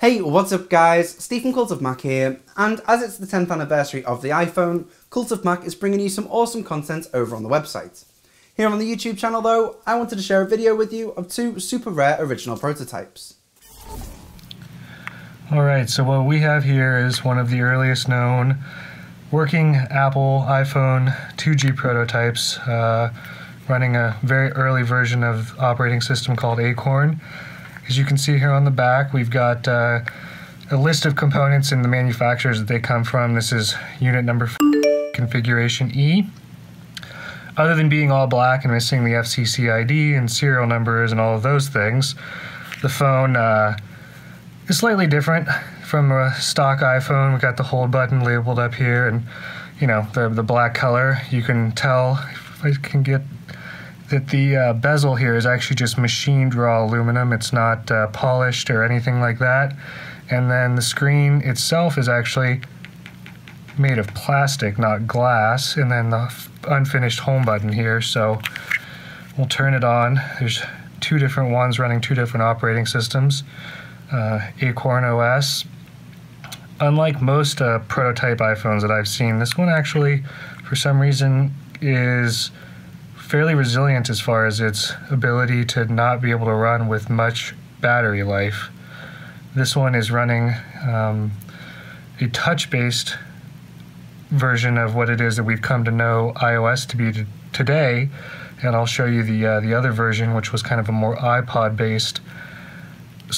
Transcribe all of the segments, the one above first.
Hey, what's up guys? Steve from Cult of Mac here, and as it's the 10th anniversary of the iPhone, Cult of Mac is bringing you some awesome content over on the website. Here on the YouTube channel though, I wanted to share a video with you of two super rare original prototypes. Alright, so what we have here is one of the earliest known working Apple iPhone 2G prototypes, running a very early version of operating system called Acorn. As you can see here on the back, we've got a list of components and the manufacturers that they come from. This is unit number configuration E. Other than being all black and missing the FCC ID and serial numbers and all of those things, the phone is slightly different from a stock iPhone. We've got the hold button labeled up here, and you know, the black color. You can tell, if I can get, that the bezel here is actually just machined raw aluminum. It's not polished or anything like that. And then the screen itself is actually made of plastic, not glass. And then the unfinished home button here, so we'll turn it on. There's two different ones running two different operating systems. Acorn OS. Unlike most prototype iPhones that I've seen, this one actually, for some reason, is fairly resilient as far as its ability to not be able to run with much battery life. This one is running a touch-based version of what it is that we've come to know iOS to be today, and I'll show you the other version, which was kind of a more iPod-based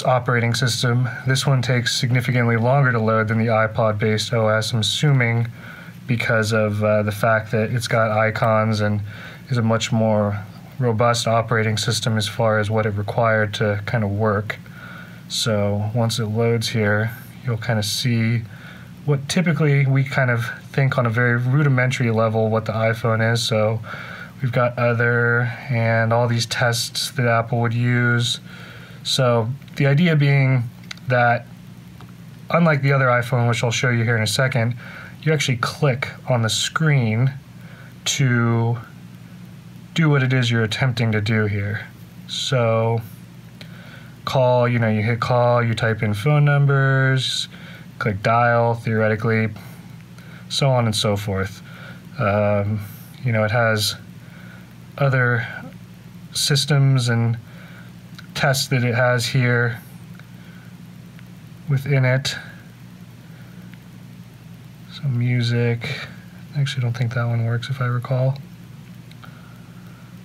operating system. This one takes significantly longer to load than the iPod-based OS, I'm assuming because of the fact that it's got icons and is a much more robust operating system as far as what it required to kind of work. So once it loads here, you'll kind of see what typically we kind of think on a very rudimentary level what the iPhone is. So we've got other and all these tests that Apple would use. So the idea being that, unlike the other iPhone, which I'll show you here in a second, you actually click on the screen to do what it is you're attempting to do here. So call, you hit call, you type in phone numbers, click dial, theoretically, so on and so forth. It has other systems and tests that it has here within it. Some music. I actually don't think that one works if I recall.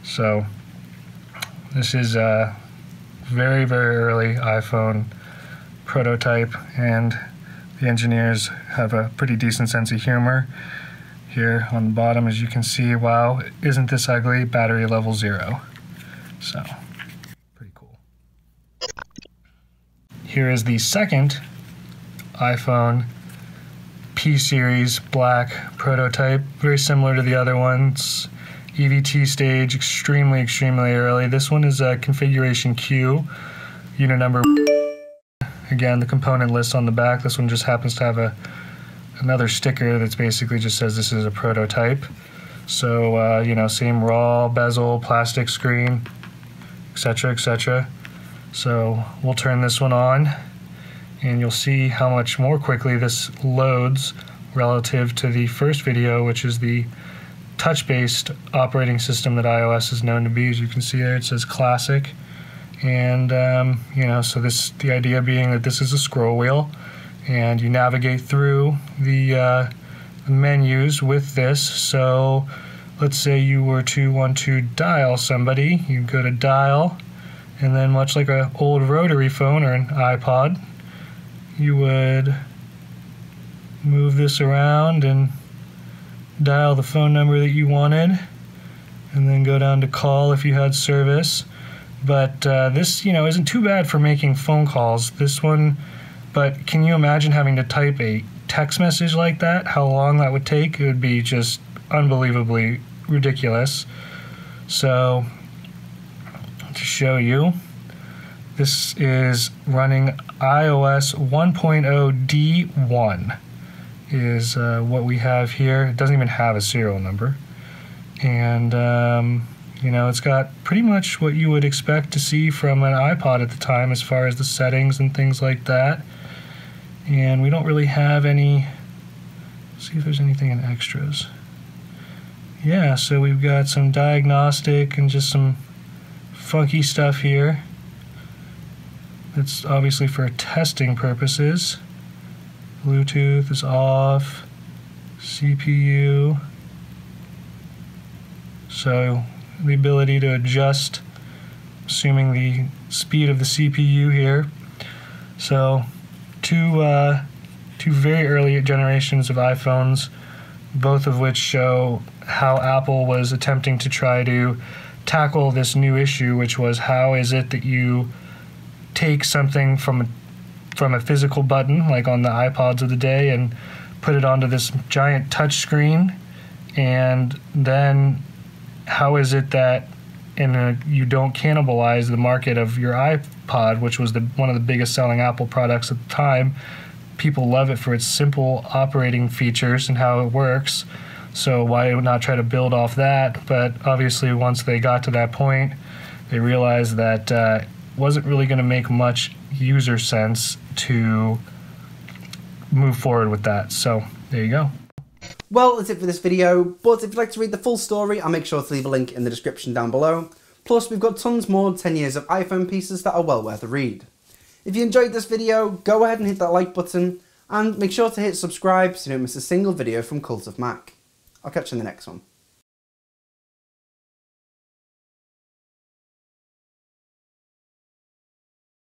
So this is a very, very early iPhone prototype, and the engineers have a pretty decent sense of humor. Here on the bottom, as you can see, wow, isn't this ugly? Battery level 0. So pretty cool. Here is the second iPhone P series black prototype, very similar to the other ones. EVT stage, extremely early. This one is configuration Q, unit number. Again, the component list on the back. This one just happens to have another sticker that's basically just says this is a prototype. So same raw bezel, plastic screen, etc., etc. So we'll turn this one on, and you'll see how much more quickly this loads relative to the first video, which is the touch-based operating system that iOS is known to be. As you can see there, it says classic, and so the idea being that this is a scroll wheel, and you navigate through the menus with this. So let's say you were to want to dial somebody, you go to dial, and then much like an old rotary phone or an iPod, you would move this around and dial the phone number that you wanted, and then go down to call if you had service. But this, isn't too bad for making phone calls. This one, but can you imagine having to type a text message like that? How long that would take? It would be just unbelievably ridiculous. So to show you, this is running iOS 1.0 D1. Is what we have here. It doesn't even have a serial number, and it's got pretty much what you would expect to see from an iPod at the time as far as the settings and things like that. And we don't really have any. See if there's anything in extras. Yeah, so we've got some diagnostic and just some funky stuff here. That's obviously for testing purposes. Bluetooth is off. CPU. So the ability to adjust, assuming the speed of the CPU here. So two very early generations of iPhones, both of which show how Apple was attempting to try to tackle this new issue, which was how is it that you take something from a physical button, like on the iPods of the day, and put it onto this giant touch screen, and then how is it that you don't cannibalize the market of your iPod, which was one of the biggest selling Apple products at the time. People love it for its simple operating features and how it works, so why not try to build off that? But obviously once they got to that point, they realized that it wasn't really going to make much user sense to move forward with that. So there you go. Well, that's it for this video, but if you'd like to read the full story, I'll make sure to leave a link in the description down below. Plus, we've got tons more 10 years of iPhone pieces that are well worth a read. If you enjoyed this video, go ahead and hit that like button, and make sure to hit subscribe so you don't miss a single video from Cult of Mac. I'll catch you in the next one.